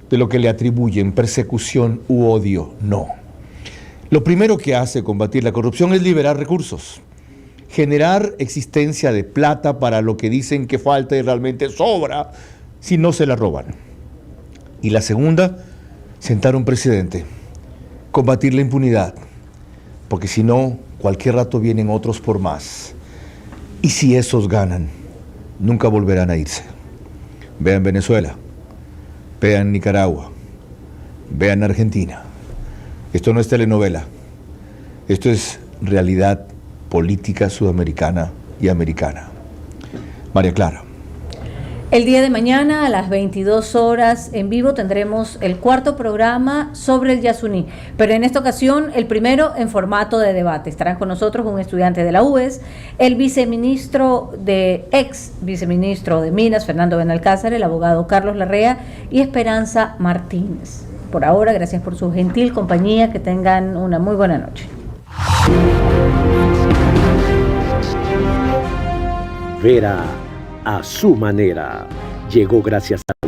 de lo que le atribuyen persecución u odio. No. Lo primero que hace combatir la corrupción es liberar recursos. Generar existencia de plata para lo que dicen que falta y realmente sobra si no se la roban. Y la segunda, sentar un presidente, combatir la impunidad, porque si no, cualquier rato vienen otros por más. Y si esos ganan, nunca volverán a irse. Vean Venezuela, vean Nicaragua, vean Argentina. Esto no es telenovela, esto es realidad política sudamericana y americana. María Clara. El día de mañana a las 22 horas en vivo tendremos el cuarto programa sobre el Yasuní, pero en esta ocasión el primero en formato de debate. Estarán con nosotros un estudiante de la UES, el ex viceministro de Minas, Fernando Benalcázar, el abogado Carlos Larrea y Esperanza Martínez. Por ahora, gracias por su gentil compañía, que tengan una muy buena noche. Vera a su manera. Llegó gracias a